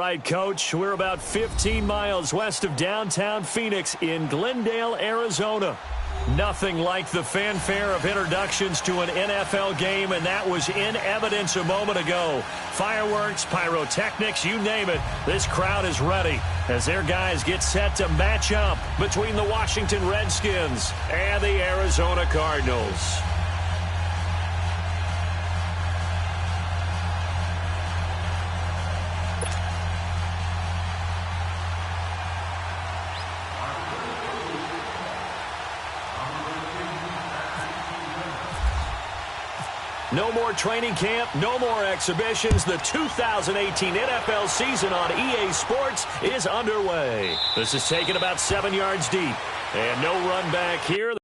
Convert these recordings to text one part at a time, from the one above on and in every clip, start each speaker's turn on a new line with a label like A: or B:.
A: right, Coach. We're about 15 miles west of downtown Phoenix in Glendale, Arizona. Nothing like the fanfare of introductions to an NFL game, and that was in evidence a moment ago. Fireworks, pyrotechnics, you name it. This crowd is ready as their guys get set to match up between the Washington Redskins and the Arizona Cardinals. No more training camp, no more exhibitions. The 2018 NFL season on EA Sports is underway. This is taken about 7 yards deep. And no run back here.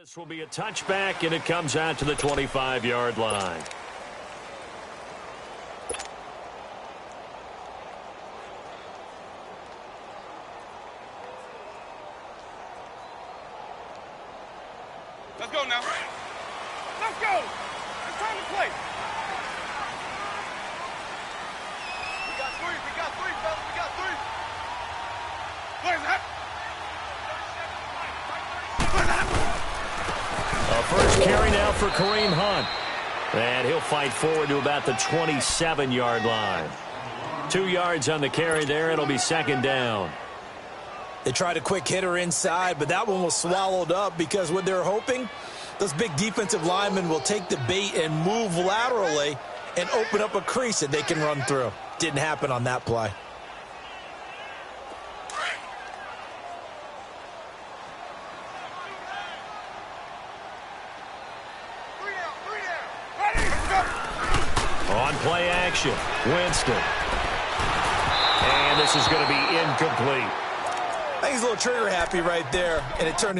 A: This will be a touchback, and it comes out to the 25-yard line.
B: Let's go now. Let's go. It's time to play. We got three, fellas. We got three. What is that?
A: First carry now for Kareem Hunt. And he'll fight forward to about the 27-yard line. 2 yards on the carry there. It'll be second down.
C: They tried a quick hitter inside, but that one was swallowed up because what they're hoping, those big defensive linemen will take the bait and move laterally and open up a crease that they can run through. Didn't happen on that play.
A: On play action, Winston. And this is going to be incomplete.
C: I think he's a little trigger happy right there, and it turned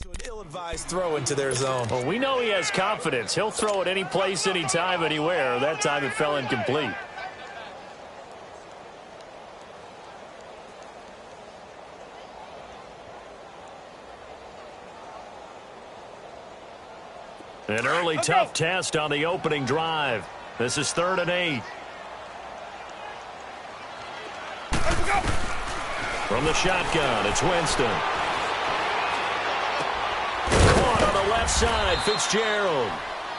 C: to an ill-advised throw into their zone.
A: Well, we know he has confidence. He'll throw it any place, anytime, anywhere. That time it fell incomplete. An early tough test on the opening drive. This is 3rd and 8. From the shotgun, it's Winston. Caught on the left side, Fitzgerald.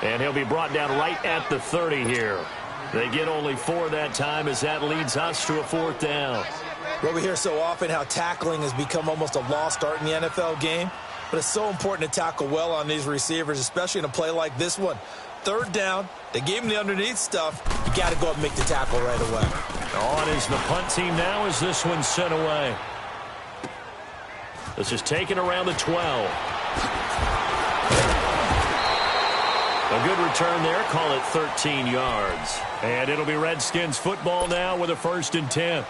A: And he'll be brought down right at the 30 here. They get only 4 that time as that leads us to a 4th down.
C: Well, we hear so often how tackling has become almost a lost art in the NFL game. But it's so important to tackle well on these receivers, especially in a play like this one. 3rd down, they gave him the underneath stuff. You got to go up and make the tackle right away.
A: On is the punt team now as this one's sent away. This is taken around the 12. A good return there, call it 13 yards. And it'll be Redskins football now with a 1st and 10.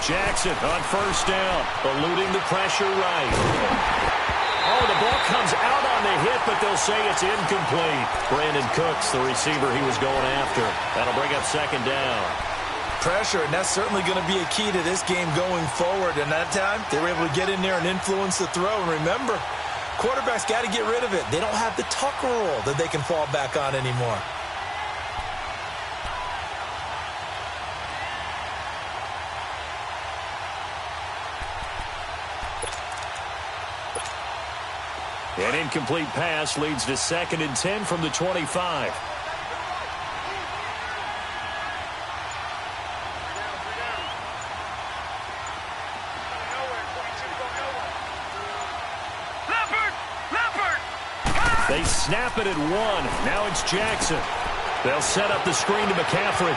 A: Jackson on 1st down, eluding the pressure right. Oh, the ball comes out on the hit, but they'll say it's incomplete. Brandon Cooks, the receiver he was going after. That'll bring up 2nd down.
C: Pressure, and that's certainly going to be a key to this game going forward. And that time, they were able to get in there and influence the throw. And remember, quarterbacks got to get rid of it. They don't have the Tucker rule that they can fall back on anymore.
A: An incomplete pass leads to 2nd and 10 from the 25. They snap it at 1. Now it's Jackson. They'll set up the screen to McCaffrey.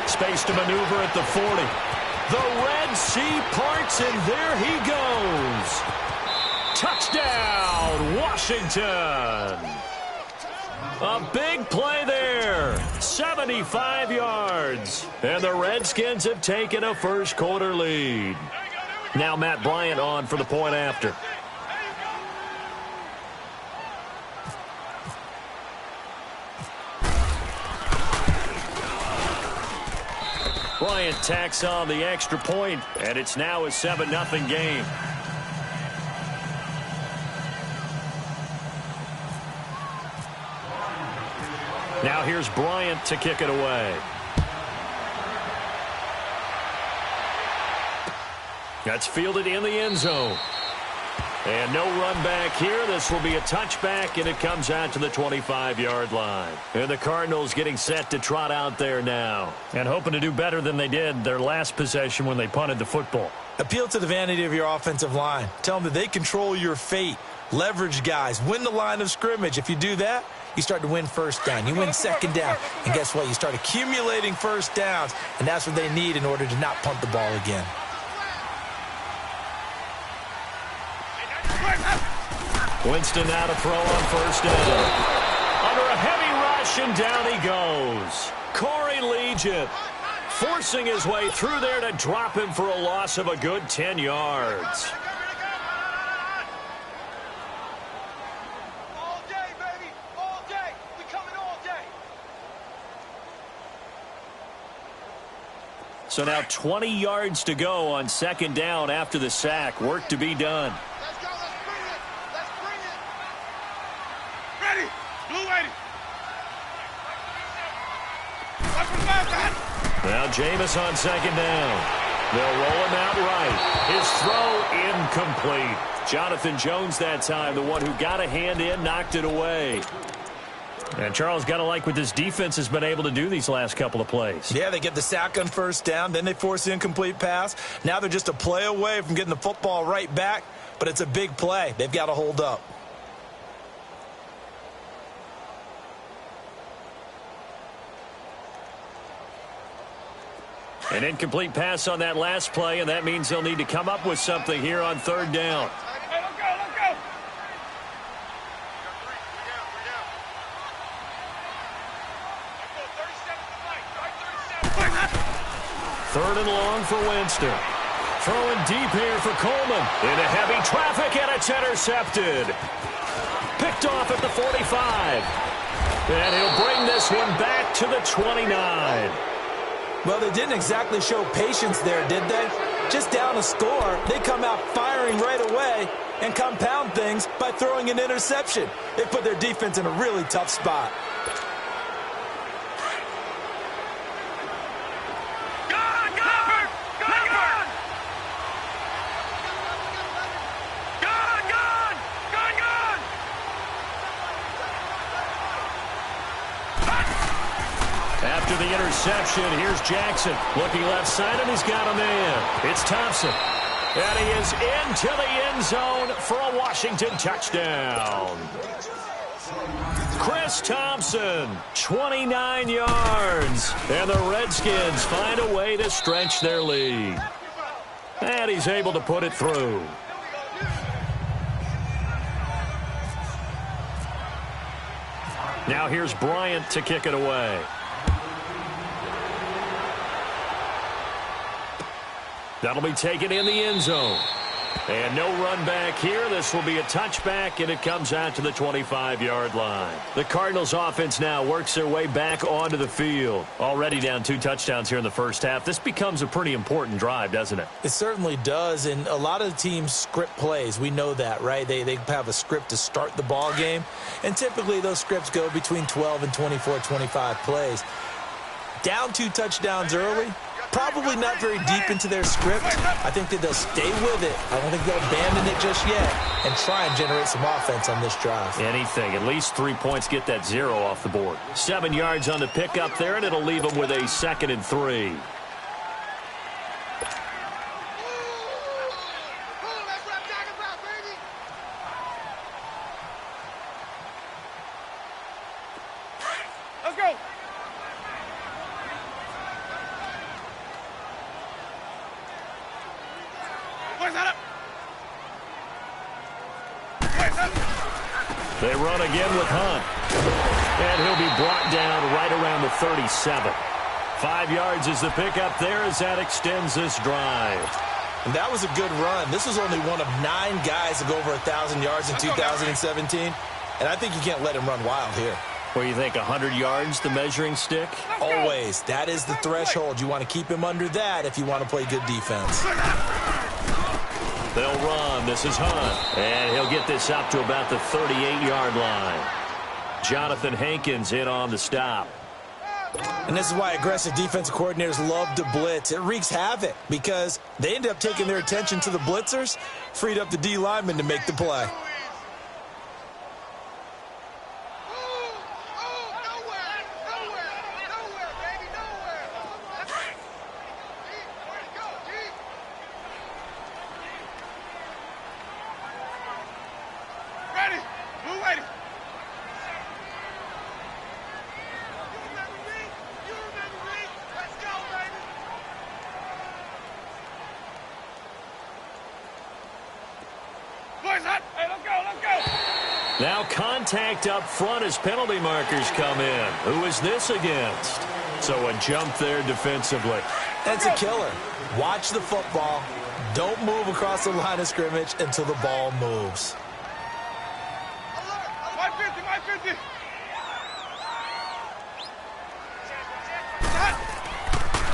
A: Space to maneuver at the 40. The Red Sea parts, and there he goes. Touchdown, Washington. A big play there. 75 yards. And the Redskins have taken a first quarter lead. Now Matt Bryant on for the point after. Bryant tacks on the extra point, and it's now a 7-0 game. Now here's Bryant to kick it away. That's fielded in the end zone. And no run back here. This will be a touchback, and it comes out to the 25-yard line. And the Cardinals getting set to trot out there now, and hoping to do better than they did their last possession when they punted the football.
C: Appeal to the vanity of your offensive line. Tell them that they control your fate. Leverage guys. Win the line of scrimmage. If you do that, you start to win first down. You win second down. And guess what? You start accumulating first downs, and that's what they need in order to not punt the ball again.
A: Winston now to throw on first down. Under a heavy rush, and down he goes. Corey Legion forcing his way through there to drop him for a loss of a good 10 yards.
B: All day, baby. All day. We coming all day.
A: So now 20 yards to go on second down after the sack. Work to be done.
B: Let's go. Let's bring it. Let's bring it. Ready. Blue 80.
A: Now Jameis on second down. They'll roll him out right. His throw incomplete. Jonathan Jones that time, the one who got a hand in, knocked it away. And Charles, got to like what this defense has been able to do these last couple of plays.
C: Yeah, they get the sack on first down, then they force the incomplete pass. Now they're just a play away from getting the football right back, but it's a big play. They've got to hold up.
A: An incomplete pass on that last play, and that means they'll need to come up with something here on third down.
B: Hey, let's go. Let's go.
A: Third and long for Winston. Throwing deep here for Coleman. Into heavy traffic, and it's intercepted. Picked off at the 45. And he'll bring this one back to the 29.
C: Well, they didn't exactly show patience there, did they? Just down a score, they come out firing right away and compound things by throwing an interception. They put their defense in a really tough spot.
A: After the interception, here's Jackson. Looking left side, and he's got a man. It's Thompson. And he is into the end zone for a Washington touchdown. Chris Thompson, 29 yards. And the Redskins find a way to stretch their lead. And he's able to put it through. Now here's Bryant to kick it away. That'll be taken in the end zone. And no run back here. This will be a touchback, and it comes out to the 25-yard line. The Cardinals offense now works their way back onto the field. Already down 2 touchdowns here in the first half. This becomes a pretty important drive, doesn't it?
C: It certainly does, and a lot of teams script plays. We know that, right? They have a script to start the ball game, and typically those scripts go between 12 and 24, 25 plays. Down 2 touchdowns early, probably not very deep into their script. I think that they'll stay with it. I don't think they'll abandon it just yet and try and generate some offense on this drive.
A: Anything. At least 3 points, get that 0 off the board. 7 yards on the pickup there, and it'll leave them with a 2nd and 3.
B: Let's go.
A: They run again with Hunt. And he'll be brought down right around the 37. 5 yards is the pickup there as that extends this drive.
C: And that was a good run. This was only one of 9 guys to go over 1,000 yards in 2017. And I think you can't let him run wild here.
A: What do you think, 100 yards, the measuring stick?
C: Always. That is the threshold. You want to keep him under that if you want to play good defense.
A: They'll run. This is Hunt. And he'll get this up to about the 38-yard line. Jonathan Hankins in on the stop.
C: And this is why aggressive defensive coordinators love to blitz. It wreaks havoc because they end up taking their attention to the blitzers, freed up the D lineman to make the play.
A: Now contact up front as penalty markers come in. Who is this against? So a jump there defensively.
C: That's a killer. Watch the football. Don't move across the line of scrimmage until the ball moves.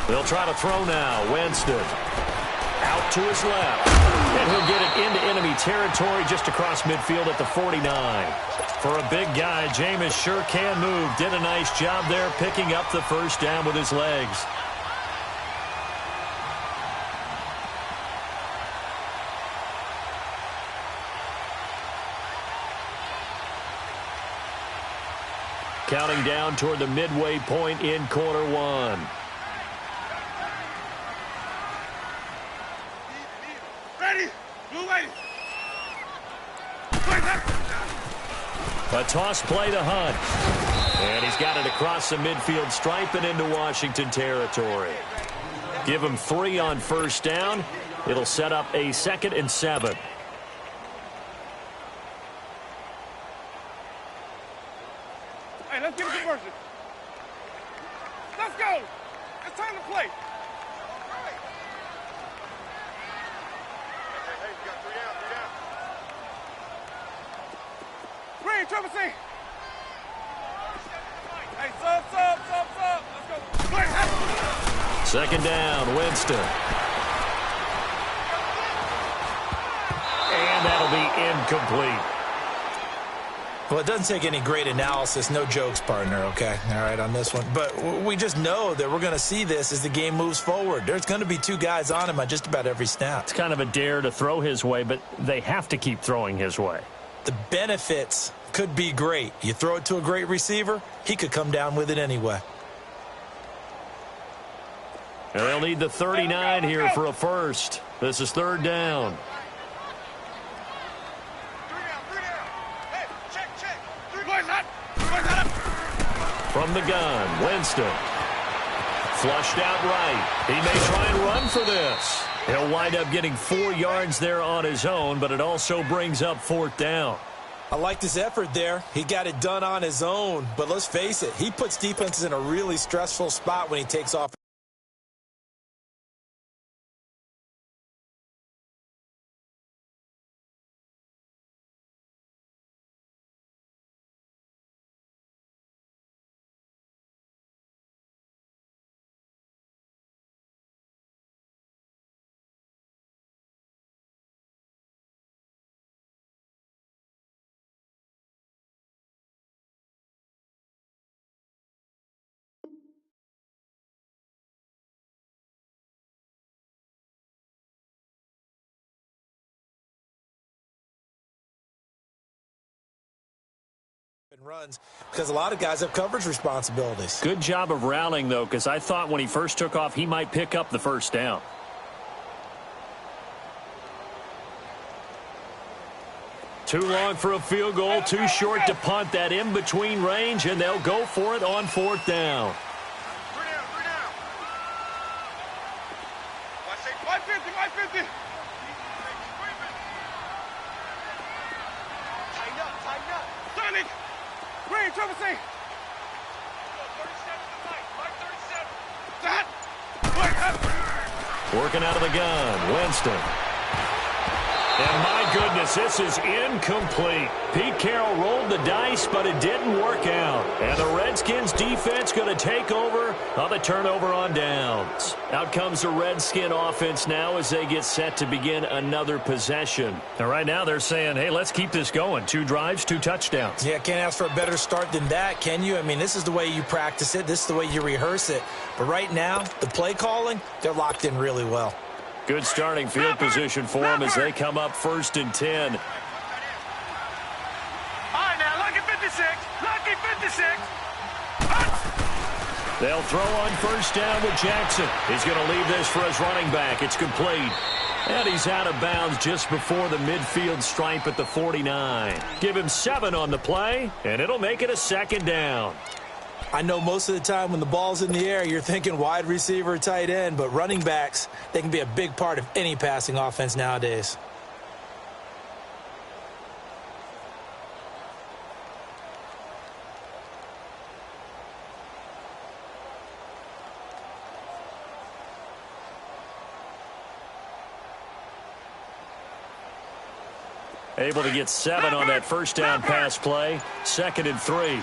A: They'll try to throw now. Winston out to his left. And he'll get it into enemy territory just across midfield at the 49. For a big guy, Jameis sure can move. Did a nice job there picking up the first down with his legs. Counting down toward the midway point in quarter one. A toss play to Hunt. And he's got it across the midfield stripe and into Washington territory. Give him 3 on first down. It'll set up a 2nd and 7.
B: Hey, let's give it conversion. Let's go. It's time to play. Hey, you got 3 down, 3 down. Green, Trevor C. Hey, sub. Let's go.
A: 2nd down, Winston. And that'll be incomplete.
C: Well, it doesn't take any great analysis. No jokes, partner, okay? All right, on this one. But we just know that we're going to see this as the game moves forward. There's going to be 2 guys on him on just about every snap.
A: It's kind of a dare to throw his way, but they have to keep throwing his way.
C: The benefits could be great. You throw it to a great receiver, he could come down with it anyway.
A: And they'll need the 39 here for a first. This is 3rd down. From the gun, Winston. Flushed out right. He may try and run for this. He'll wind up getting 4 yards there on his own, but it also brings up 4th down.
C: I like this effort there. He got it done on his own, but let's face it, he puts defenses in a really stressful spot when he takes off. Runs because a lot of guys have coverage responsibilities.
A: Good job of rallying, though, because I thought when he first took off, he might pick up the first down. Too long for a field goal, too short to punt. That in-between range, and they'll go for it on 4th down.
B: 3 down. I say 550. Tighten up. Sonic. Green, Trevor C. 37 to 9. 37.
A: Working out of the gun, Winston. And my goodness, this is incomplete. Pete Carroll rolled the dice, but it didn't work out. And the Redskins defense going to take over on the turnover on downs. Out comes the Redskin offense now as they get set to begin another possession. And right now they're saying, hey, let's keep this going. 2 drives, 2 touchdowns.
C: Yeah, can't ask for a better start than that, can you? I mean, this is the way you practice it. This is the way you rehearse it. But right now, the play calling, they're locked in really well.
A: Good starting field position for them as they come up 1st and 10.
B: All right, now, lucky 56. Lucky 56.
A: They'll throw on 1st down with Jackson. He's going to leave this for his running back. It's complete. And he's out of bounds just before the midfield stripe at the 49. Give him 7 on the play, and it'll make it a 2nd down.
C: I know most of the time when the ball's in the air, you're thinking wide receiver, tight end, but running backs, they can be a big part of any passing offense nowadays.
A: Able to get 7 on that 1st down pass play. 2nd and 3.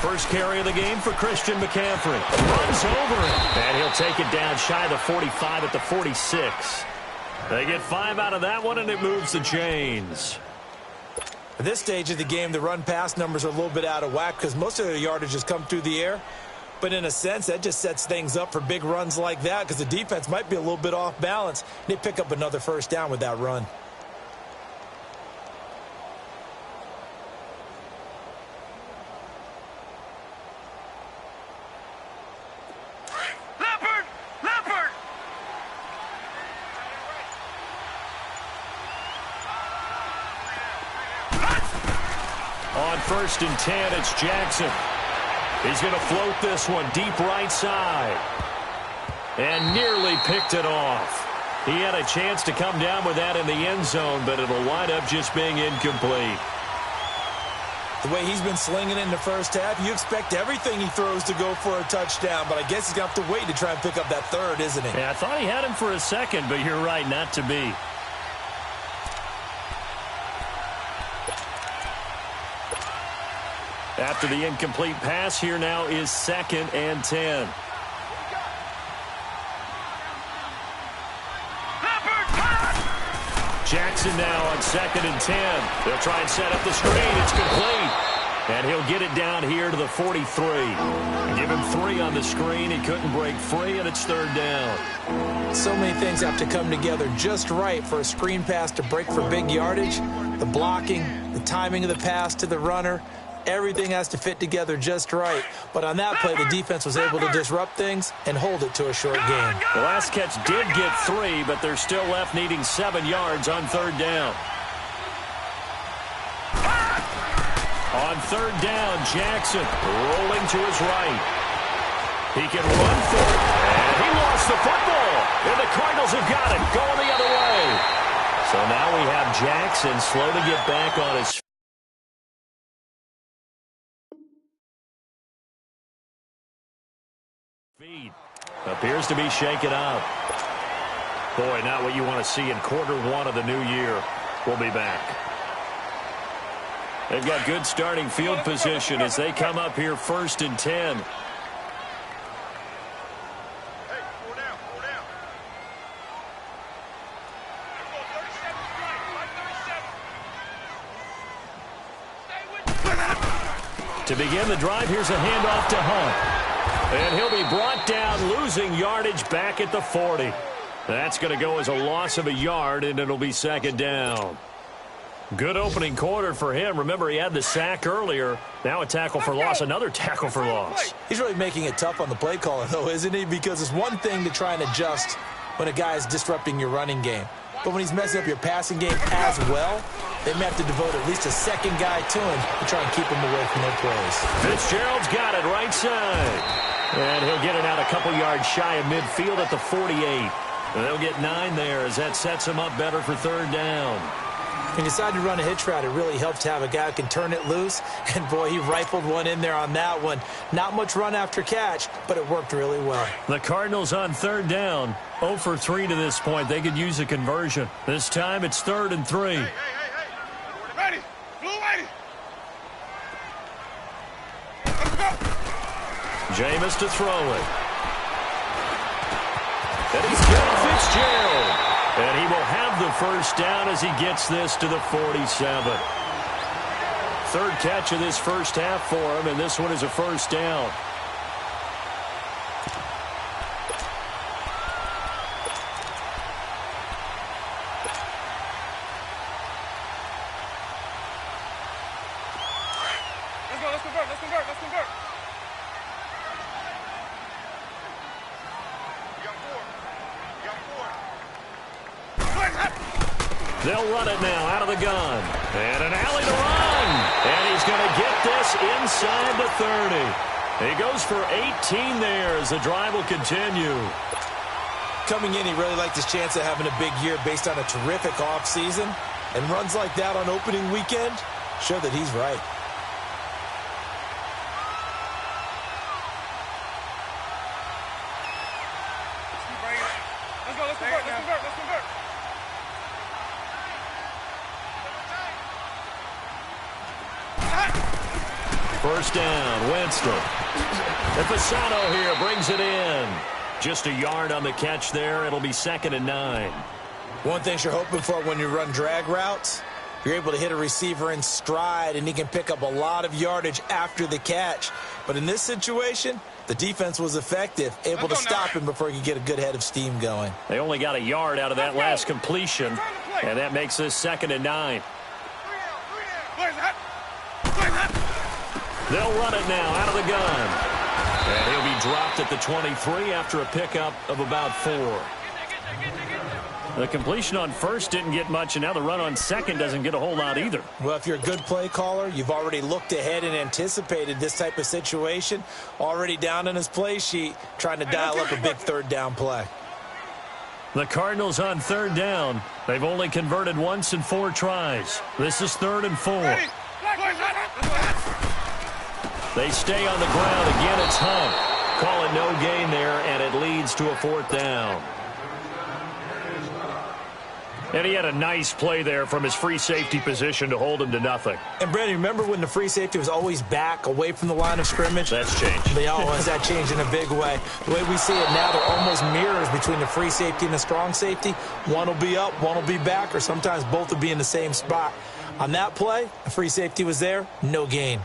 A: First carry of the game for Christian McCaffrey. Runs over it. And he'll take it down shy of the 45 at the 46. They get 5 out of that one, and it moves the chains.
C: At this stage of the game, the run-pass numbers are a little bit out of whack because most of their yardage has come through the air. But in a sense, that just sets things up for big runs like that because the defense might be a little bit off balance. They pick up another 1st down with that run.
A: On 1st and 10, it's Jackson. He's going to float this one deep right side. And nearly picked it off. He had a chance to come down with that in the end zone, but it'll wind up just being incomplete.
C: The way he's been slinging it in the first half, you expect everything he throws to go for a touchdown, but I guess he's going to have to wait to try and pick up that 3rd, isn't he?
A: Yeah, I thought he had him for a second, but you're right, not to be. After the incomplete pass, here now is 2nd and 10. Jackson now on 2nd and 10. They'll try and set up the screen. It's complete. And he'll get it down here to the 43. Give him 3 on the screen. He couldn't break free, and it's 3rd down.
C: So many things have to come together just right for a screen pass to break for big yardage. The blocking, the timing of the pass to the runner. Everything has to fit together just right. But on that play, the defense was able to disrupt things and hold it to a short gain.
A: The last catch did get 3, but they're still left needing 7 yards on 3rd down. On 3rd down, Jackson rolling to his right. He can run for it, and he lost the football. And the Cardinals have got it, going the other way. So now we have Jackson slow to get back on his feet. Appears to be shaken up. Boy, not what you want to see in Q1 of the new year. We'll be back. They've got good starting field position as they come up here 1st and 10.
B: Hey, 4 down, 4 down.
A: To begin the drive, here's a handoff to Hunt. And he'll be brought down, losing yardage back at the 40. That's going to go as a loss of a yard, and it'll be 2nd down. Good opening quarter for him. Remember, he had the sack earlier. Now a tackle for loss, another tackle for loss.
C: He's really making it tough on the play caller, though, isn't he? Because it's one thing to try and adjust when a guy is disrupting your running game. But when he's messing up your passing game as well, they may have to devote at least a 2nd guy to him to try and keep him away from their plays.
A: Fitzgerald's got it right side. And he'll get it out a couple yards shy of midfield at the 48. They'll get 9 there as that sets him up better for 3rd down.
C: When you decide to run a hitch route, it really helps to have a guy who can turn it loose. And, boy, he rifled one in there on that one. Not much run after catch, but it worked really well.
A: The Cardinals on third down. 0 for 3 to this point. They could use a conversion. This time it's 3rd and 3.
B: Hey. Ready. Blue ready. Let's go.
A: Jameis to throw it. And he's got Fitzgerald. And he will have the first down as he gets this to the 47. Third catch of this first half for him, and this one is a first down.
B: Let's convert.
A: They'll run it now out of the gun. And an alley to run. And he's going to get this inside the 30. He goes for 18 there as the drive will continue.
C: Coming in, he really liked his chance of having a big year based on a terrific offseason. And runs like that on opening weekend show that he's right.
B: Let's convert.
A: First down, Winston. And Fasano here brings it in. Just a yard on the catch there. It'll be 2nd and 9.
C: One thing you're hoping for when you run drag routes, you're able to hit a receiver in stride, and he can pick up a lot of yardage after the catch. But in this situation, the defense was effective, able to stop him before he could get a good head of steam going.
A: They only got a yard out of that last completion, and that makes this 2nd and 9. They'll run it now out of the gun. And he'll be dropped at the 23 after a pickup of about 4. The completion on first didn't get much, and now the run on second doesn't get a whole lot either.
C: Well, if you're a good play caller, you've already looked ahead and anticipated this type of situation. Already down in his play sheet, trying to dial up a big third down play.
A: The Cardinals on third down. They've only converted once in 4 tries. This is 3rd and 4. They stay on the ground. Again, it's Hunt. Call it no gain there, and it leads to a 4th down. And he had a nice play there from his free safety position to hold him to nothing.
C: And, Brandon, remember when the free safety was always back, away from the line of scrimmage?
A: That's changed.
C: They always that changed in a big way. The way we see it now, they're almost mirrors between the free safety and the strong safety. One will be up, one will be back, or sometimes both will be in the same spot. On that play, the free safety was there, no gain.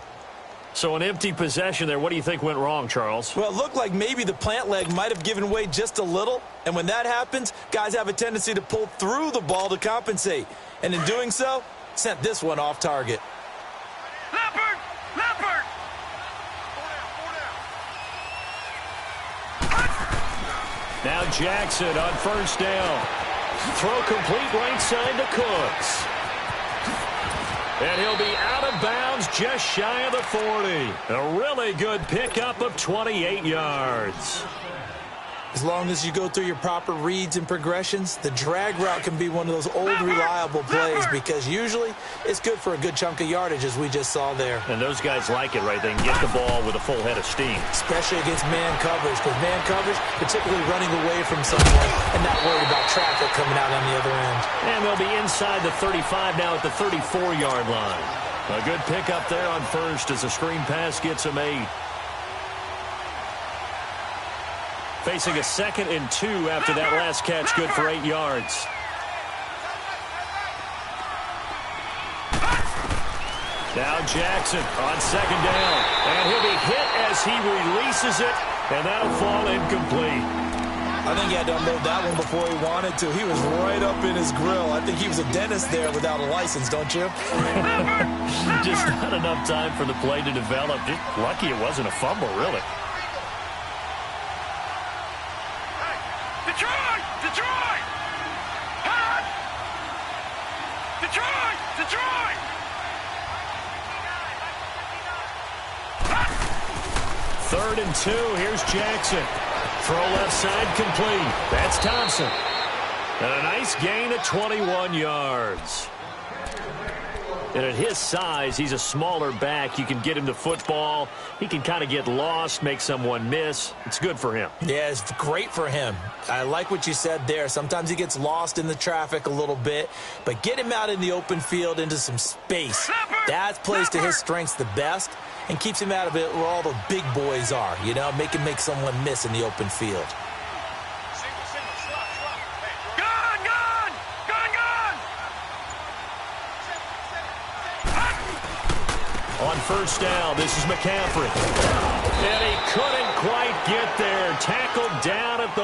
A: So an empty possession there. What do you think went wrong, Charles?
C: Well, it looked like maybe the plant leg might have given way just a little. And when that happens, guys have a tendency to pull through the ball to compensate. And in doing so, sent this one off target.
B: Leopard!
A: Now Jackson on first down. Throw complete right side to Cooks. And he'll be out of bounds just shy of the 40. A really good pickup of 28 yards.
C: As long as you go through your proper reads and progressions, the drag route can be one of those old reliable plays because usually it's good for a good chunk of yardage, as we just saw there.
A: And those guys like it, right? They can get the ball with a full head of steam.
C: Especially against man coverage, because man coverage, particularly running away from someone and not worried about traffic coming out on the other end.
A: And they'll be inside the 35 now at the 34-yard line. A good pickup there on first as the screen pass gets him 8. Facing a 2nd and 2 after that last catch, good for 8 yards. Now Jackson on 2nd down. And he'll be hit as he releases it, and that'll fall incomplete.
C: I think he had to unload that one before he wanted to. He was right up in his grill. I think he was a dentist there without a license, don't you?
A: Just not enough time for the play to develop. Just lucky it wasn't a fumble, really.
B: Detroit! Hot! Detroit!
A: 3rd and 2. Here's Jackson. Throw left side complete. That's Thompson. And a nice gain of 21 yards. And at his size, he's a smaller back. You can get him the football. He can kind of get lost, make someone miss. It's good for him.
C: Yeah, it's great for him. I like what you said there. Sometimes he gets lost in the traffic a little bit, but get him out in the open field into some space. That plays to his strengths the best and keeps him out of it where all the big boys are, you know, make him make someone miss in the open field.
A: On first down, this is McCaffrey. And he couldn't quite get there. Tackled down at the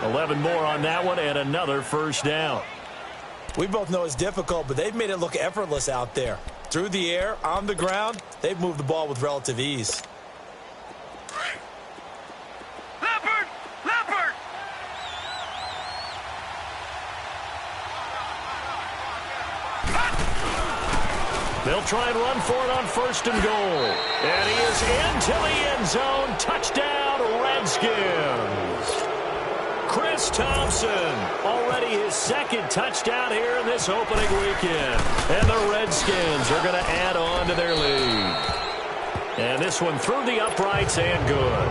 A: 1. 11 more on that one and another first down.
C: We both know it's difficult, but they've made it look effortless out there. Through the air, on the ground, they've moved the ball with relative ease.
A: They'll try and run for it on first and goal. And he is into the end zone. Touchdown, Redskins. Chris Thompson, already his second touchdown here in this opening weekend. And the Redskins are going to add on to their lead. And this one through the uprights and good.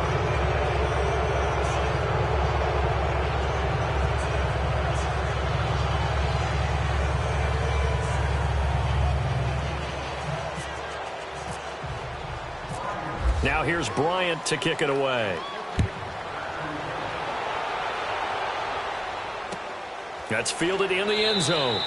A: Now here's Bryant to kick it away. That's fielded in the end zone.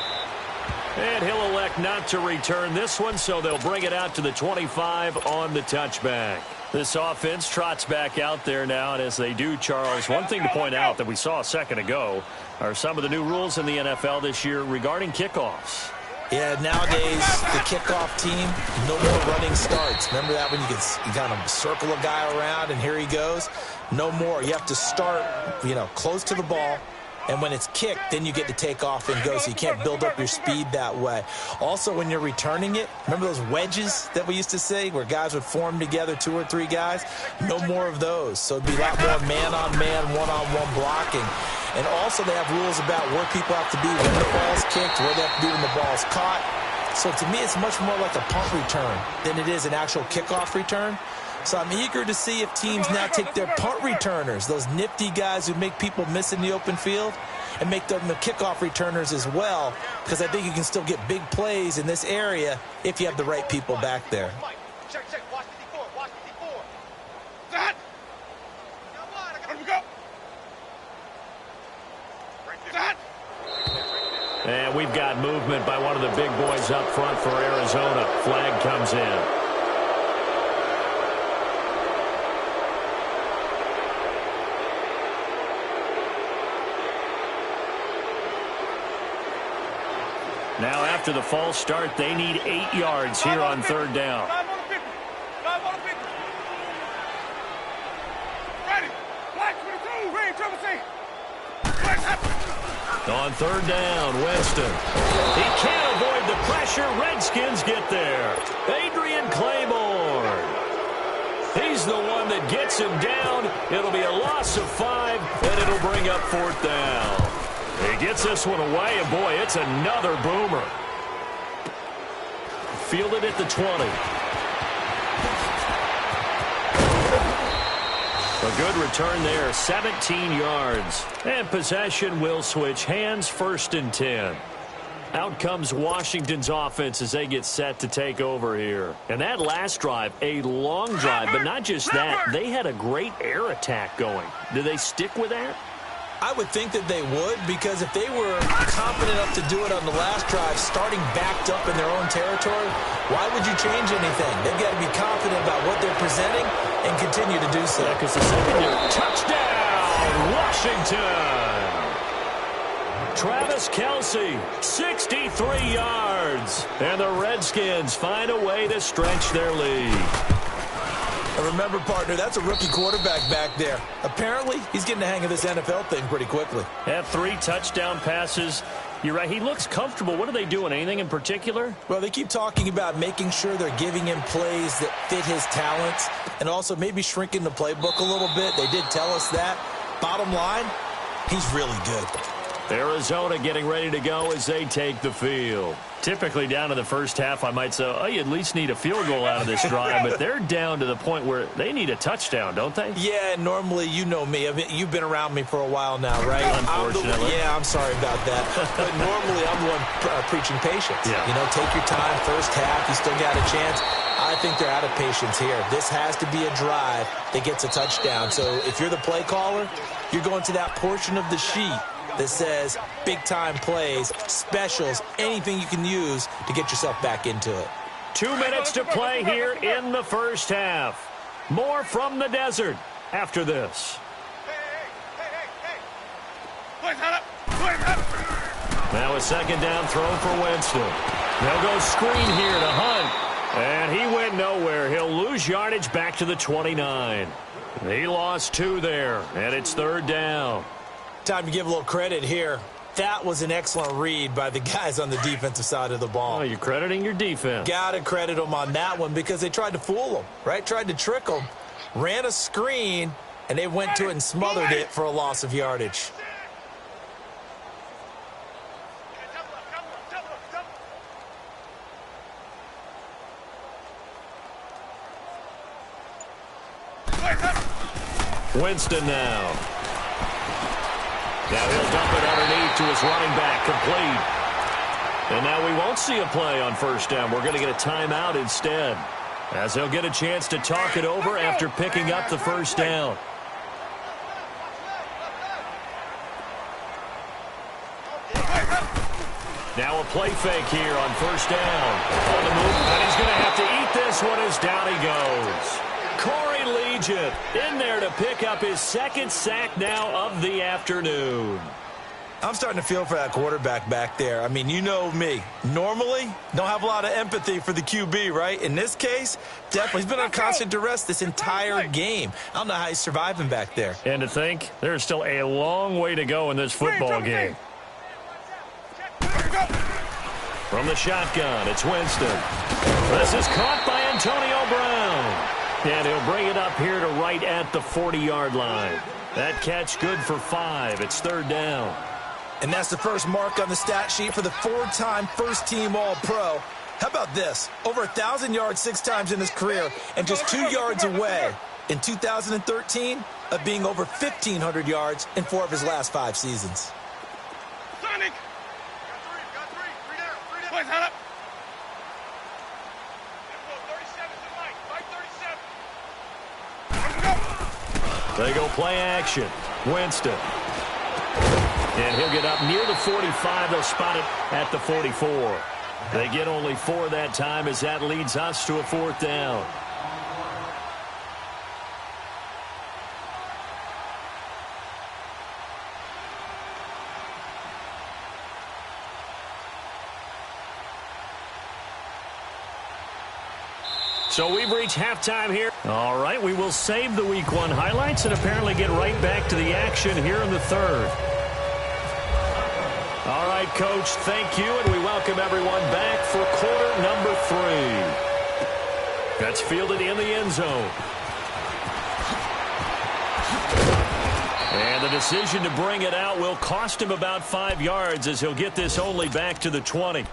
A: And he'll elect not to return this one, so they'll bring it out to the 25 on the touchback. This offense trots back out there now, and as they do, Charles, one thing to point out that we saw a second ago are some of the new rules in the NFL this year regarding kickoffs.
C: Yeah, nowadays, the kickoff team, no more running starts. Remember that when you kind of circle a guy around and here he goes? No more. You have to start, close to the ball. And when it's kicked, then you get to take off and go, so you can't build up your speed that way. Also, when you're returning it, remember those wedges that we used to say where guys would form together, 2 or 3 guys? No more of those. So it'd be a lot more man-on-man, one-on-one blocking. And also they have rules about where people have to be when the ball's kicked, where they have to be when the ball's caught. So to me, it's much more like a punt return than it is an actual kickoff return. So I'm eager to see if teams now take their punt returners, those nifty guys who make people miss in the open field, and make them the kickoff returners as well, because I think you can still get big plays in this area if you have the right people back there.
B: Check. Watch the D4. Watch the D4. That. Let me go. That.
A: And we've got movement by one of the big boys up front for Arizona. Flag comes in. Now after the false start, they need 8 yards here on third down. On third down, Winston. He can't avoid the pressure. Redskins get there. Adrian Claiborne. He's the one that gets him down. It'll be a loss of 5, and it'll bring up fourth down. He gets this one away, and boy, it's another boomer. Fielded at the 20. A good return there, 17 yards. And possession will switch hands, first and 10. Out comes Washington's offense as they get set to take over here. And that last drive, a long drive, but not just that. They had a great air attack going. Do they stick with that?
C: I would think that they would, because if they were confident enough to do it on the last drive, starting backed up in their own territory, why would you change anything? They've got to be confident about what they're presenting and continue to do so.
A: Yeah, because the secondary touchdown, Washington. Travis Kelce, 63 yards. And the Redskins find a way to stretch their lead.
C: And remember, partner, that's a rookie quarterback back there. Apparently, he's getting the hang of this NFL thing pretty quickly.
A: Had 3 touchdown passes. You're right, he looks comfortable. What are they doing? Anything in particular?
C: Well, they keep talking about making sure they're giving him plays that fit his talents and also maybe shrinking the playbook a little bit. They did tell us that. Bottom line, he's really good.
A: Arizona getting ready to go as they take the field. Typically down to the first half, I might say, oh, you at least need a field goal out of this drive, but they're down to the point where they need a touchdown, don't they?
C: Yeah, normally, you know me. I mean, you've been around me for a while now, right?
A: Unfortunately.
C: I'm sorry about that. But normally, I'm the one preaching patience.
A: Yeah.
C: You know, take your time, first half, you still got a chance. I think they're out of patience here. This has to be a drive that gets a touchdown. So if you're the play caller, you're going to that portion of the sheet that says big-time plays, specials, anything you can use to get yourself back into it.
A: 2 minutes to play here in the first half. More from the desert after this. Now a second down throw for Winston. They'll go screen here to Hunt. And he went nowhere. He'll lose yardage back to the 29. He lost 2 there, and it's third down.
C: Time to give a little credit here. That was an excellent read by the guys on the defensive side of the ball.
A: Oh, you're crediting your defense.
C: Got to credit them on that one because they tried to fool them, right? Tried to trick them. Ran a screen, and they went to it and smothered it for a loss of yardage.
A: Winston now. Now he'll dump it underneath to his running back, complete. And now we won't see a play on first down. We're going to get a timeout instead, as he'll get a chance to talk it over after picking up the first down. Now a play fake here on first down. On the move, and he's going to have to eat this one as down he goes. Corey Legion in there to pick up his second sack now of the afternoon.
C: I'm starting to feel for that quarterback back there. I mean, you know me. Normally, don't have a lot of empathy for the QB, right? In this case, definitely. He's been on constant duress this entire game. I don't know how he's surviving back there.
A: And to think, there's still a long way to go in this football game. From the shotgun, it's Winston. This is caught by Antonio Brown. And he'll bring it up here to right at the 40-yard line. That catch good for 5. It's third down.
C: And that's the first mark on the stat sheet for the 4-time first-team All-Pro. How about this? Over 1,000 yards 6 times in his career, and just 2 yards away in 2013 of being over 1,500 yards in 4 of his last 5 seasons.
B: Sonic! Got three down. Boys, head up.
A: They go play action. Winston. And he'll get up near the 45. They'll spot it at the 44. They get only 4 that time as that leads us to a 4th down. So we've reached halftime here. All right, we will save the Week 1 highlights and apparently get right back to the action here in the third. All right, Coach, thank you, and we welcome everyone back for quarter number 3. That's fielded in the end zone. And the decision to bring it out will cost him about 5 yards as he'll get this only back to the 20.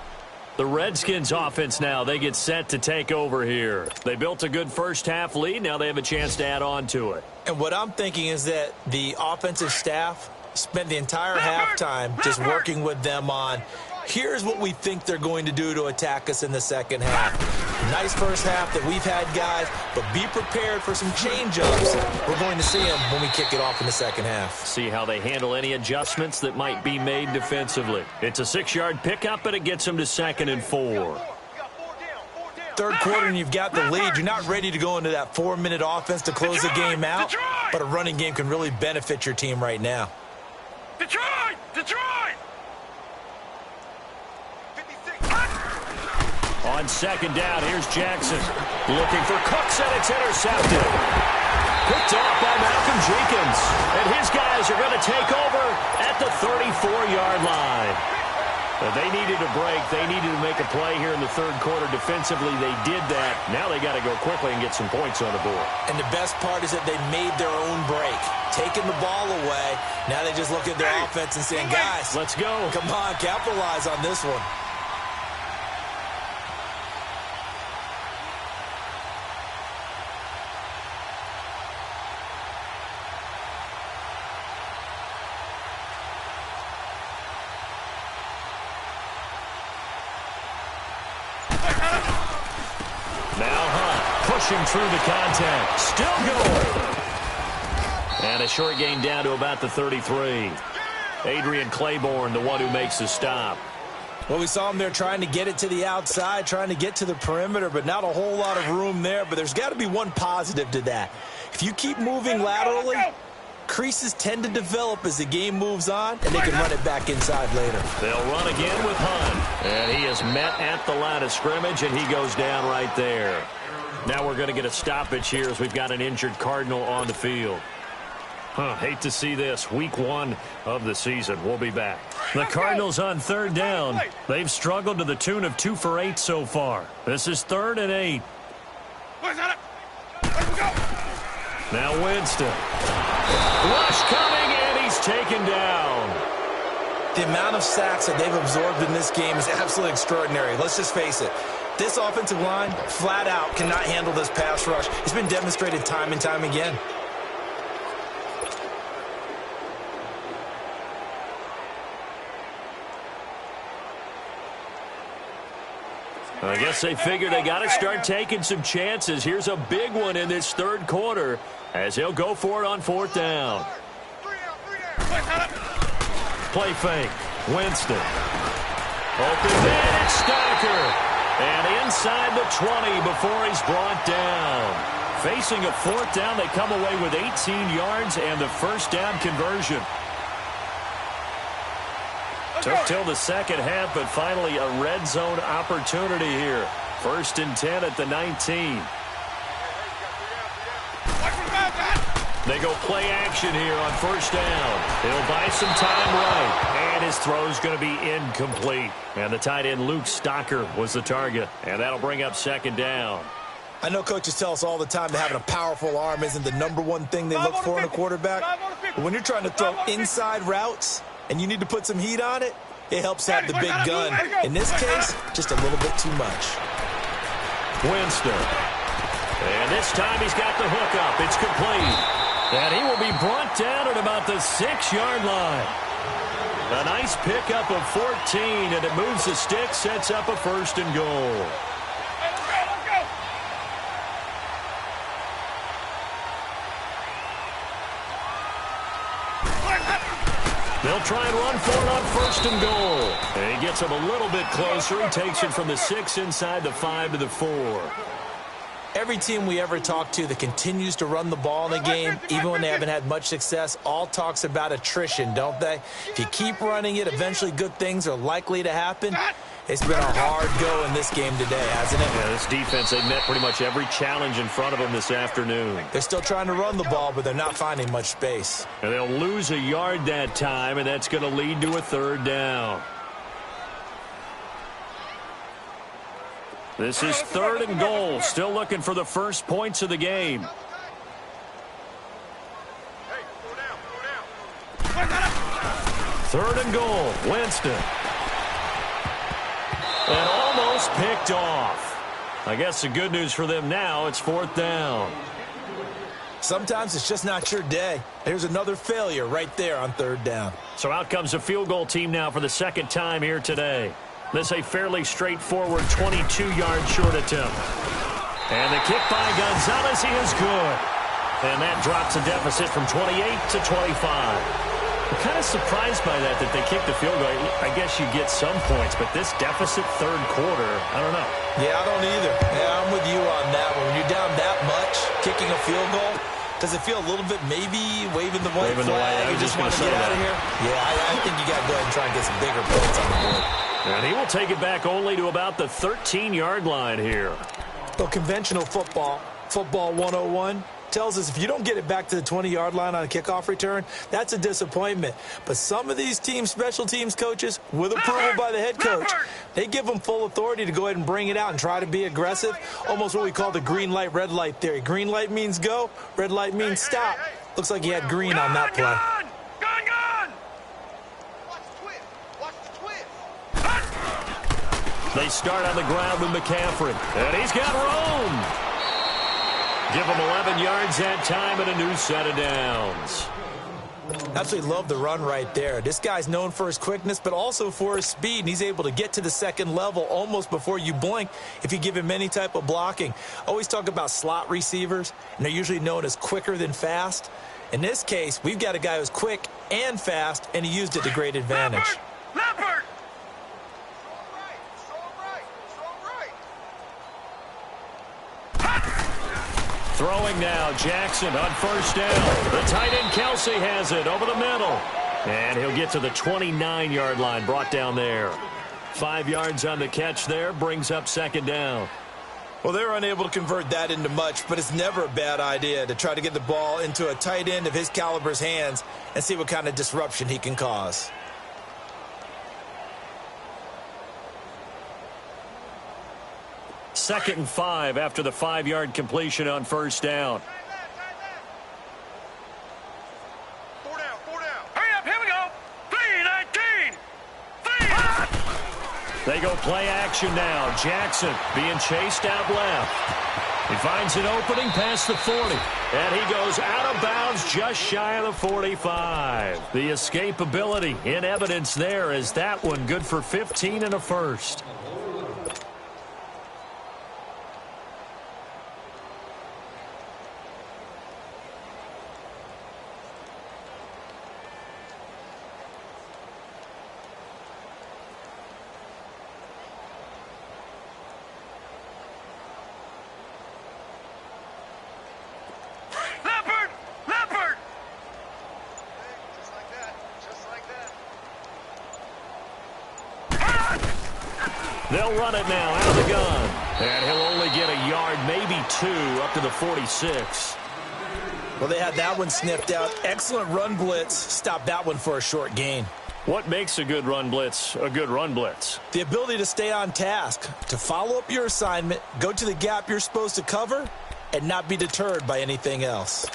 A: The Redskins offense now, they get set to take over here. They built a good first half lead. Now they have a chance to add on to it.
C: And what I'm thinking is that the offensive staff spent the entire halftime just working with them on, here's what we think they're going to do to attack us in the second half. Nice first half that we've had, guys, but be prepared for some change-ups. We're going to see them when we kick it off in the second half.
A: See how they handle any adjustments that might be made defensively. It's a 6-yard pickup, but it gets them to 2nd and 4.
C: Third quarter, and you've got the lead. You're not ready to go into that 4-minute offense to close the game out, but a running game can really benefit your team right now.
B: Detroit!
A: On second down, here's Jackson. Looking for Cooks, and it's intercepted. Picked off by Malcolm Jenkins. And his guys are going to take over at the 34-yard line. They needed a break. They needed to make a play here in the third quarter. Defensively, they did that. Now they got to go quickly and get some points on the board.
C: And the best part is that they made their own break. Taking the ball away. Now they just look at their offense and saying, guys,
A: let's go.
C: Come on, capitalize on this one.
A: Pushing through the contact. Still going. And a short gain down to about the 33. Adrian Claiborne, the one who makes the stop.
C: Well, we saw him there trying to get it to the outside, trying to get to the perimeter, but not a whole lot of room there. But there's got to be one positive to that. If you keep moving laterally, creases tend to develop as the game moves on, and they can run it back inside later.
A: They'll run again with Hunt. And he is met at the line of scrimmage, and he goes down right there. Now we're going to get a stoppage here as we've got an injured Cardinal on the field. Hate to see this. Week 1 of the season. We'll be back. The Cardinals on third down. They've struggled to the tune of 2 for 8 so far. This is 3rd and 8. Now Winston. Rush coming, and he's taken down.
C: The amount of sacks that they've absorbed in this game is absolutely extraordinary. Let's just face it. This offensive line, flat out, cannot handle this pass rush. It's been demonstrated time and time again.
A: I guess they figured they got to start taking some chances. Here's a big one in this third quarter as he'll go for it on 4th down. Play fake. Winston. Open man, it's Stacker. And inside the 20 before he's brought down. Facing a 4th down, they come away with 18 yards and the first down conversion. Took till the second half, but finally a red zone opportunity here. 1st and 10 at the 19. They go play action here on 1st down. He'll buy some time right. And his throw's going to be incomplete. And the tight end Luke Stocker was the target. And that'll bring up 2nd down.
C: I know coaches tell us all the time that having a powerful arm isn't the #1 thing they look for in a quarterback. But when you're trying to throw inside routes and you need to put some heat on it, it helps have the big gun. In this case, just a little bit too much.
A: Winston. And this time he's got the hook up. It's complete. And he will be brought down at about the 6-yard line. A nice pickup of 14, and it moves the stick, sets up a 1st and goal. They'll try and run for it on 1st and goal. And he gets him a little bit closer. He takes it from the 6 inside the 5 to the 4.
C: Every team we ever talk to that continues to run the ball in a game, even when they haven't had much success, all talks about attrition, don't they? If you keep running it, eventually good things are likely to happen. It's been a hard go in this game today, hasn't it?
A: Yeah, this defense, they met pretty much every challenge in front of them this afternoon.
C: They're still trying to run the ball, but they're not finding much space.
A: And they'll lose a yard that time, and that's going to lead to a 3rd down. This is 3rd and goal. Still looking for the first points of the game. 3rd and goal. Winston. And almost picked off. I guess the good news for them now, it's 4th down.
C: Sometimes it's just not your day. Here's another failure right there on 3rd down.
A: So out comes the field goal team now for the 2nd time here today. This a fairly straightforward 22-yard short attempt. And the kick by Gonzalez, he is good. And that drops a deficit from 28 to 25. I'm kind of surprised by that they kicked the field goal. I guess you get some points, but this deficit 3rd quarter, I don't know.
C: Yeah, I don't either. Yeah, I'm with you on that one. When you're down that much, kicking a field goal, does it feel a little bit maybe waving the white flag?
A: I was just going to say
C: get out of here? Yeah, I think you got to go ahead and try and get some bigger points on the board.
A: And he will take it back only to about the 13-yard line here.
C: So conventional football 101, tells us if you don't get it back to the 20-yard line on a kickoff return, that's a disappointment. But some of these special teams coaches, with approval by the head coach, they give them full authority to go ahead and bring it out and try to be aggressive, almost what we call the green light, red light theory. Green light means go, red light means stop. Looks like he had green on that play.
A: They start on the ground with McCaffrey, and he's got room. Give him 11 yards that time and a new set of downs.
C: Absolutely love the run right there. This guy's known for his quickness, but also for his speed, and he's able to get to the second level almost before you blink if you give him any type of blocking. Always talk about slot receivers, and they're usually known as quicker than fast. In this case, we've got a guy who's quick and fast, and he used it to great advantage.
B: Leopard!
A: Throwing now, Jackson on first down. The tight end, Kelsey, has it over the middle. And he'll get to the 29-yard line, brought down there. 5 yards on the catch there, brings up second down.
C: Well, they're unable to convert that into much, but it's never a bad idea to try to get the ball into a tight end of his caliber's hands and see what kind of disruption he can cause.
A: Second and 5 after the 5-yard completion on first down.
B: 4 down, 4 down. Hurry up, here we go. 3-19.
A: They go play action now. Jackson being chased out left. He finds an opening past the 40. And he goes out of bounds just shy of the 45. The escapability in evidence there is that one good for 15 and a first. They'll run it now out of the gun. And he'll only get a yard, maybe 2, up to the 46.
C: Well, they had that one sniffed out. Excellent run blitz. Stopped that one for a short gain.
A: What makes a good run blitz a good run blitz?
C: The ability to stay on task, to follow up your assignment, go to the gap you're supposed to cover, and not be deterred by anything else.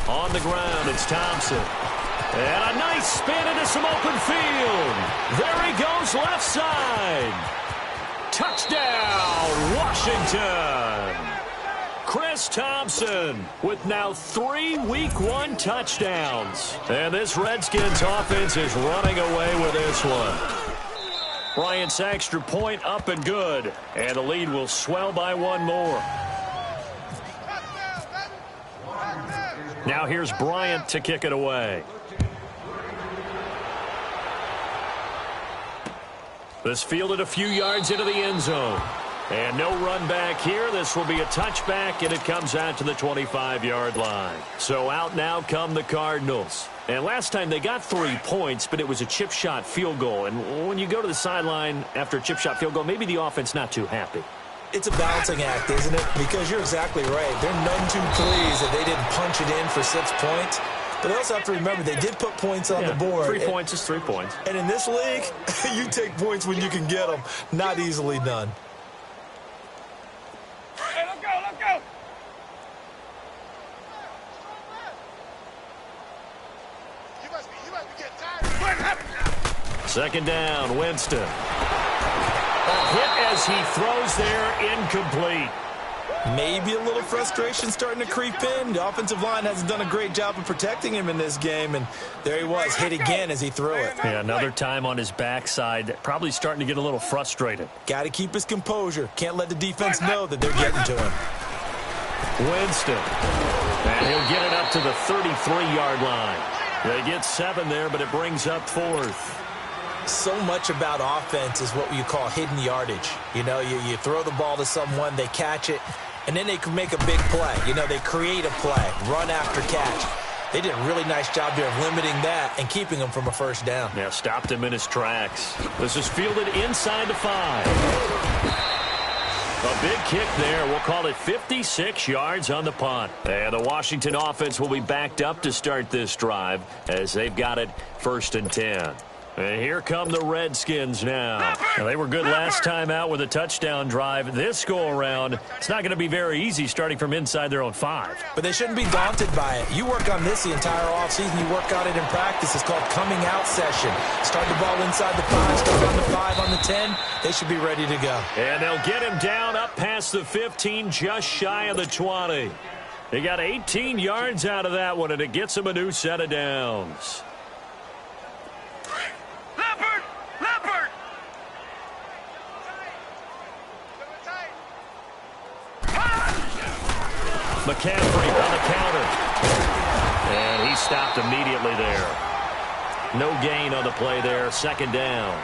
A: On the ground, it's Thompson. And a nice spin into some open field. There he goes, left side. Touchdown, Washington. Chris Thompson with now 3 Week 1 touchdowns. And this Redskins offense is running away with this one. Bryant's extra point up and good. And the lead will swell by 1 more. Now here's Bryant to kick it away. This fielded a few yards into the end zone. And no run back here. This will be a touchback, and it comes out to the 25-yard line. So out now come the Cardinals. And last time they got 3 points, but it was a chip shot field goal. And when you go to the sideline after a chip shot field goal, maybe the offense not too happy.
C: It's a balancing act, isn't it? Because you're exactly right. They're none too pleased that they didn't punch it in for 6 points. But they also have to remember they did put points on the board.
A: 3 points is 3 points.
C: And in this league, you take points when you can get them. Not easily done.
B: Hey, let's go, let's go. You must be getting tired.
A: Second down, Winston. A hit as he throws there, incomplete.
C: Maybe a little frustration starting to creep in. The offensive line hasn't done a great job of protecting him in this game, and there he was, hit again as he threw it.
A: Yeah, another time on his backside, probably starting to get a little frustrated.
C: Got to keep his composure. Can't let the defense know that they're getting to him.
A: Winston, and he'll get it up to the 33-yard line. They get 7 there, but it brings up 4th.
C: So much about offense is what you call hidden yardage. You know, you throw the ball to someone, they catch it, and then they can make a big play. You know, they create a play, run after catch. They did a really nice job there of limiting that and keeping him from a first down.
A: Yeah, stopped him in his tracks. This is fielded inside the 5. A big kick there. We'll call it 56 yards on the punt. And the Washington offense will be backed up to start this drive as they've got it 1st and 10. And here come the Redskins now. Well, they were good last time out with a touchdown drive. This go-around, it's not going to be very easy starting from inside their own 5.
C: But they shouldn't be daunted by it. You work on this the entire offseason. You work on it in practice. It's called coming out session. Start the ball inside the 5, start on the 5, on the 10. They should be ready to go.
A: And they'll get him down up past the 15, just shy of the 20. They got 18 yards out of that one, and it gets them a new set of downs. McCaffrey on the counter. And he stopped immediately there. No gain on the play there. 2nd down.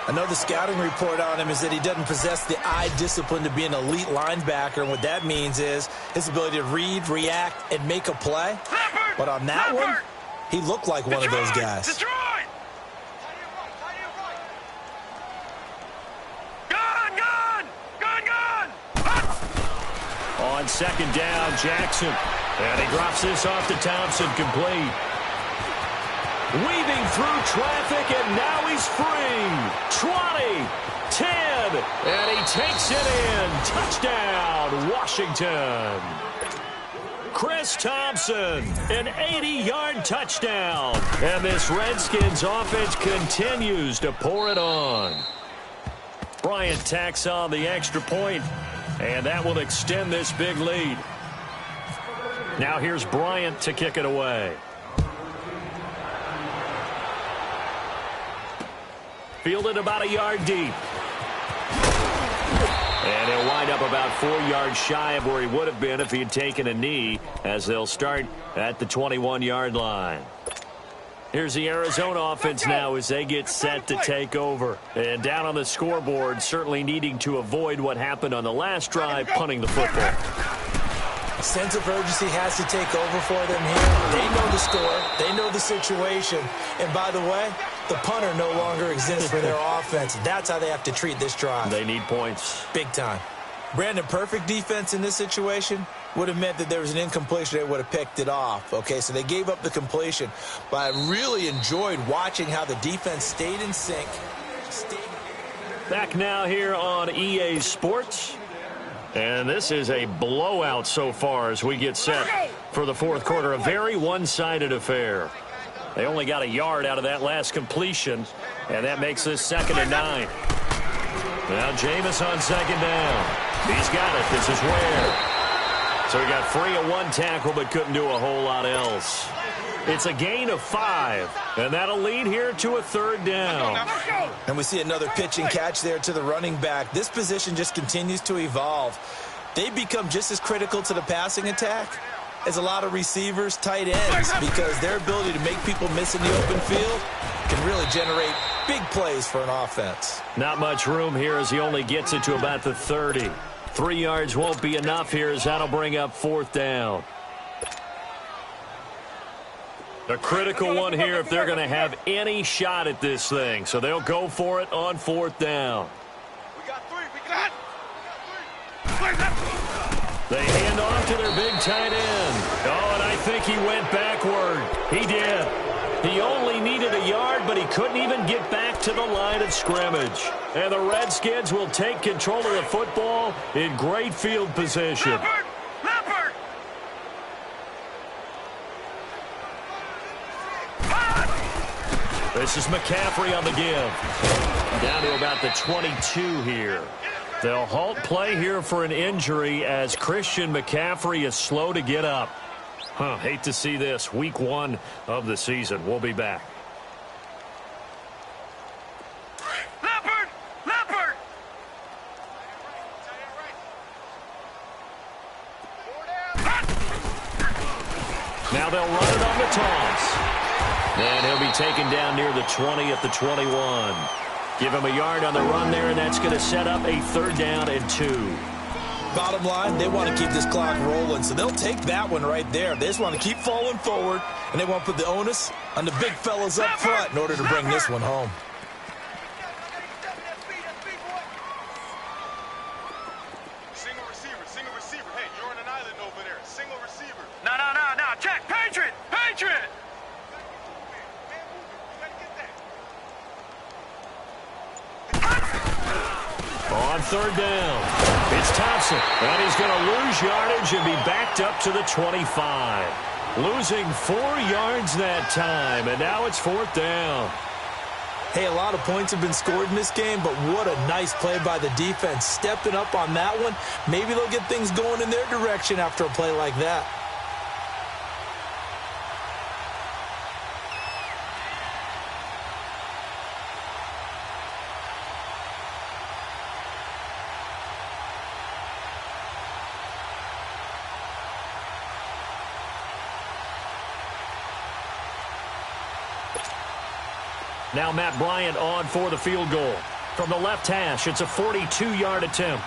C: I know the scouting report on him is that he doesn't possess the eye discipline to be an elite linebacker. And what that means is his ability to read, react, and make a play. But on that one, he looked like one of those guys.
A: On 2nd down, Jackson. And he drops this off to Thompson, complete. Weaving through traffic, and now he's free. 20, 10, and he takes it in. Touchdown, Washington. Chris Thompson, an 80-yard touchdown. And this Redskins offense continues to pour it on. Bryant tacks on the extra point. And that will extend this big lead. Now here's Bryant to kick it away. Fielded about a yard deep. And he'll wind up about 4 yards shy of where he would have been if he had taken a knee, as they'll start at the 21-yard line. Here's the Arizona offense now as they get set to take over. And down on the scoreboard, certainly needing to avoid what happened on the last drive, punting the football.
C: A sense of urgency has to take over for them here. They know the score. They know the situation. And by the way, the punter no longer exists for their offense. That's how they have to treat this drive.
A: They need points.
C: Big time. Brandon, perfect defense in this situation would have meant that there was an incompletion. They would have picked it off. Okay, so they gave up the completion. But I really enjoyed watching how the defense stayed in sync.
A: Back now here on EA Sports. And this is a blowout so far as we get set for the 4th quarter. A very one-sided affair. They only got a yard out of that last completion, and that makes this 2nd and 9. Now Jameis on 2nd down. He's got it. This is where. So he got free of 1 tackle but couldn't do a whole lot else. It's a gain of 5, and that'll lead here to a 3rd down.
C: And we see another pitch and catch there to the running back. This position just continues to evolve. They become just as critical to the passing attack as a lot of receivers, tight ends, because their ability to make people miss in the open field can really generate big plays for an offense.
A: Not much room here as he only gets it to about the 30. 3 yards won't be enough here as that'll bring up 4th down. A critical one here if they're going to have any shot at this thing. So they'll go for it on 4th down.
B: We got 3. We got 3.
A: They hand off to their big tight end. Oh, and I think he went backward. He did. He only needed a yard, but he couldn't even get back to the line of scrimmage. And the Redskins will take control of the football in great field position.
B: Leopard!
A: This is McCaffrey on the give. Down to about the 22 here. They'll halt play here for an injury as Christian McCaffrey is slow to get up. Hate to see this. Week 1 of the season. We'll be back.
B: Leopard! Leopard!
A: Now they'll run it on the toss. And he'll be taken down near the 20 at the 21. Give him a yard on the run there, and that's going to set up a 3rd down and 2.
C: Bottom line, they want to keep this clock rolling, so they'll take that one right there. They just want to keep falling forward, and they want to put the onus on the big fellas up front in order to bring this one home.
B: Single receiver. Hey, you're on an island over there. Single receiver.
D: No. Check. Patriot.
A: On third down, it's Thompson, and he's going to lose yardage and be backed up to the 25. Losing 4 yards that time, and now it's fourth down.
C: Hey, a lot of points have been scored in this game, but what a nice play by the defense. Stepping up on that one, maybe they'll get things going in their direction after a play like that.
A: Now Matt Bryant on for the field goal. From the left hash, it's a 42-yard attempt.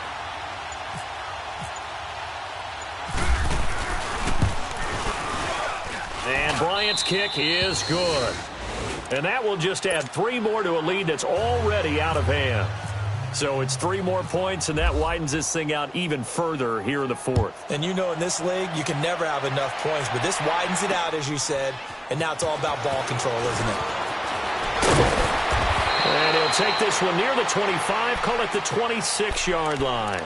A: And Bryant's kick is good. And that will just add 3 more to a lead that's already out of hand. So it's 3 more points, and that widens this thing out even further here in the fourth.
C: And you know in this league, you can never have enough points, but this widens it out, as you said, and now it's all about ball control, isn't it?
A: And he'll take this one near the 25, call it the 26-yard line.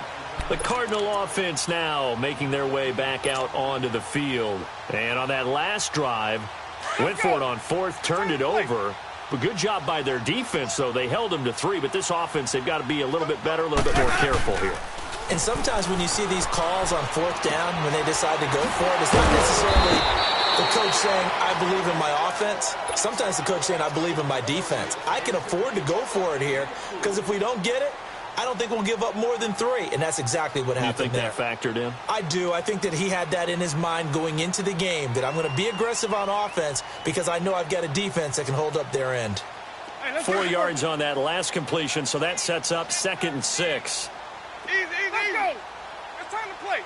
A: The Cardinal offense now making their way back out onto the field. And on that last drive, went for it on fourth, turned it over. But good job by their defense, though. They held them to 3, but this offense, they've got to be a little bit better, a little bit more careful here.
C: And sometimes when you see these calls on fourth down, when they decide to go for it, it's not necessarily the coach saying, I believe in my offense. Sometimes the coach saying, I believe in my defense. I can afford to go for it here because if we don't get it, I don't think we'll give up more than 3. And that's exactly what happened there.
A: You think that factored in?
C: I do. I think that he had that in his mind going into the game, that I'm going to be aggressive on offense because I know I've got a defense that can hold up their end.
A: 4 yards on that last completion, so that sets up 2nd and 6.
B: Easy. Let's go. It's time to play.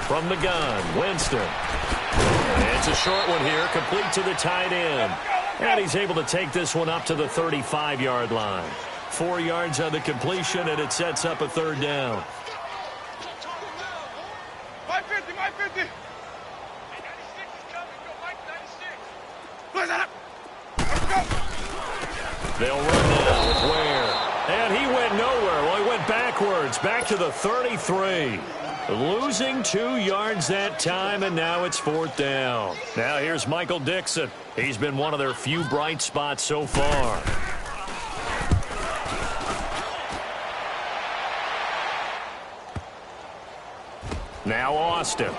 A: From the gun, Winston. It's a short one here, complete to the tight end. And he's able to take this one up to the 35-yard line. 4 yards on the completion, and it sets up a third down.
B: Mike 50. Hey, 96 is coming. Go, Mike 96. Let's go.
A: They'll run now with Ware. And he went nowhere. Well, he went backwards, back to the 33. Losing 2 yards that time, and now it's fourth down. Now here's Michael Dixon. He's been one of their few bright spots so far. Now Austin.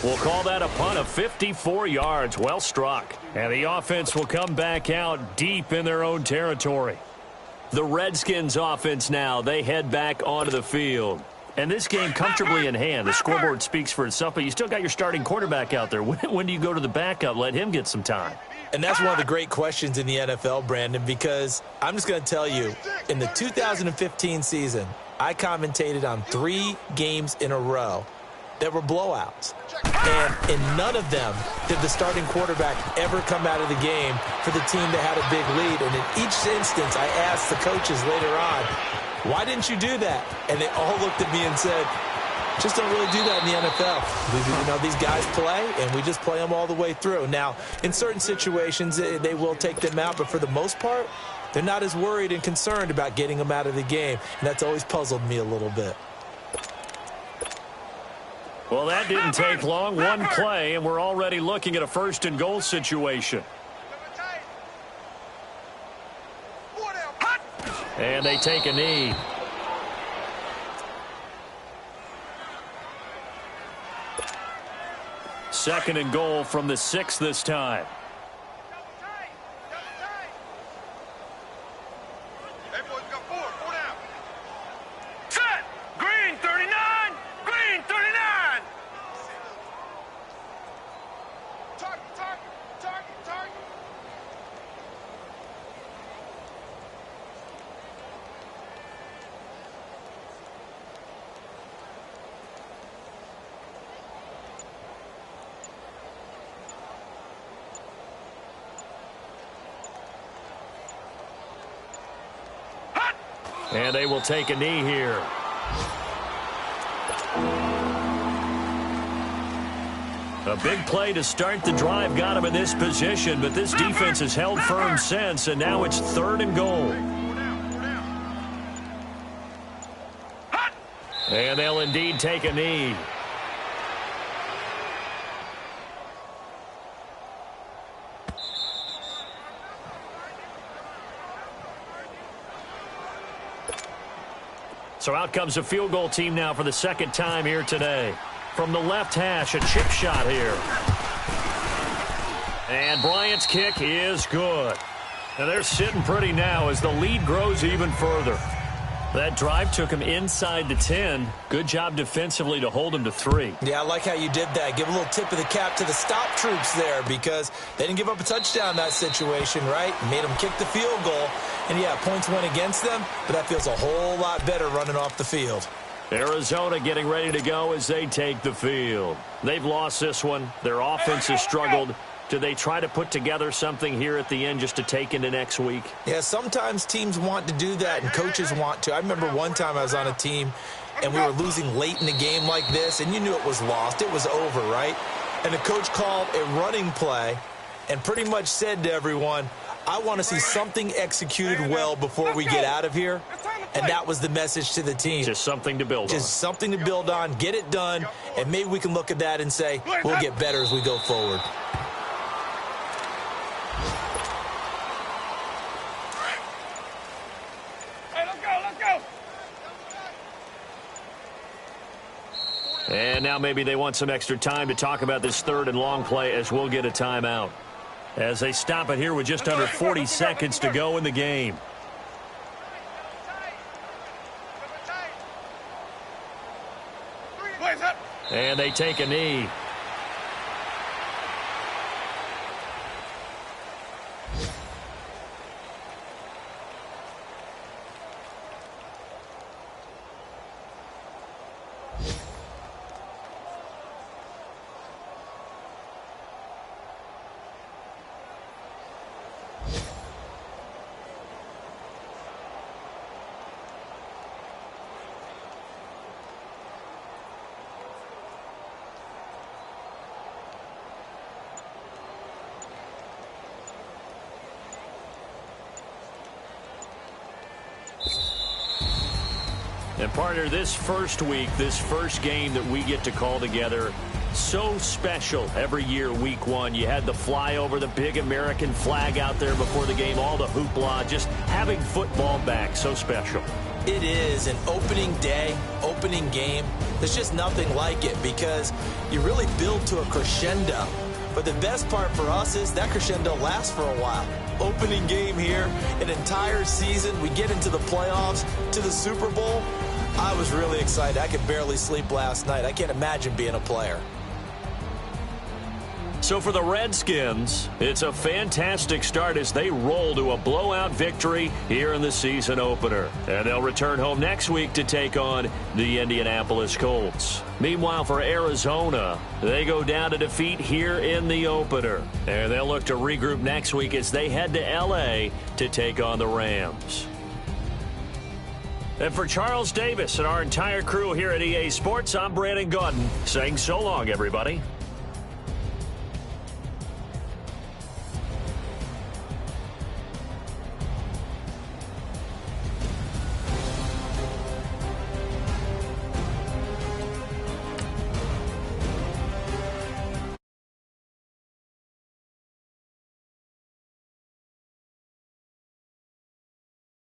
A: We'll call that a punt of 54 yards. Well struck. And the offense will come back out deep in their own territory. The Redskins offense now, they head back onto the field. And this game comfortably in hand. The scoreboard speaks for itself, but you still got your starting quarterback out there. When do you go to the backup? Let him get some time.
C: And that's one of the great questions in the NFL, Brandon, because I'm just going to tell you, in the 2015 season, I commentated on 3 games in a row that were blowouts. And in none of them did the starting quarterback ever come out of the game for the team that had a big lead. And in each instance, I asked the coaches later on, why didn't you do that? And they all looked at me and said, just don't really do that in the NFL. You know, these guys play, and we just play them all the way through. Now, in certain situations, they will take them out, but for the most part, they're not as worried and concerned about getting them out of the game. And that's always puzzled me a little bit.
A: Well, that didn't take long. One play, and we're already looking at a first and goal situation. And they take a knee. Second and goal from the 6 this time.
B: Hey, boys, we got 4 down.
D: Set. Green 39. Green 39.
B: Target.
A: And they will take a knee here. A big play to start the drive got him in this position, but this defense has held firm since, and now it's 3rd and goal. And they'll indeed take a knee. So out comes a field goal team now for the 2nd time here today. From the left hash, a chip shot here. And Bryant's kick is good. And they're sitting pretty now as the lead grows even further. That drive took him inside the 10. Good job defensively to hold him to 3.
C: Yeah, I like how you did that. Give a little tip of the cap to the stop troops there because they didn't give up a touchdown in that situation, right? Made them kick the field goal. And, yeah, points went against them, but that feels a whole lot better running off the field.
A: Arizona getting ready to go as they take the field. They've lost this one. Their offense has struggled. Do they try to put together something here at the end just to take into next week?
C: Yeah, sometimes teams want to do that and coaches want to. I remember one time I was on a team and we were losing late in the game like this, and you knew it was lost. It was over, right? And the coach called a running play and pretty much said to everyone, I want to see something executed well before we get out of here. And that was the message to the team.
A: Just something to build on.
C: Just something to build on, get it done, and maybe we can look at that and say, we'll get better as we go forward.
A: And now maybe they want some extra time to talk about this 3rd and long play as we'll get a timeout. As they stop it here with just under 40 seconds to go in the game. And they take a knee. And partner, this first week, this first game that we get to call together, so special every year, week 1. You had the flyover, the big American flag out there before the game, all the hoopla, just having football back, so special.
C: It is an opening day, opening game. There's just nothing like it because you really build to a crescendo. But the best part for us is that crescendo lasts for a while. Opening game here, an entire season. We get into the playoffs, to the Super Bowl. I was really excited. I could barely sleep last night. I can't imagine being a player.
A: So for the Redskins, it's a fantastic start as they roll to a blowout victory here in the season opener. And they'll return home next week to take on the Indianapolis Colts. Meanwhile, for Arizona, they go down to defeat here in the opener. And they'll look to regroup next week as they head to L.A. to take on the Rams. And for Charles Davis and our entire crew here at EA Sports, I'm Brandon Gaudin saying so long, everybody.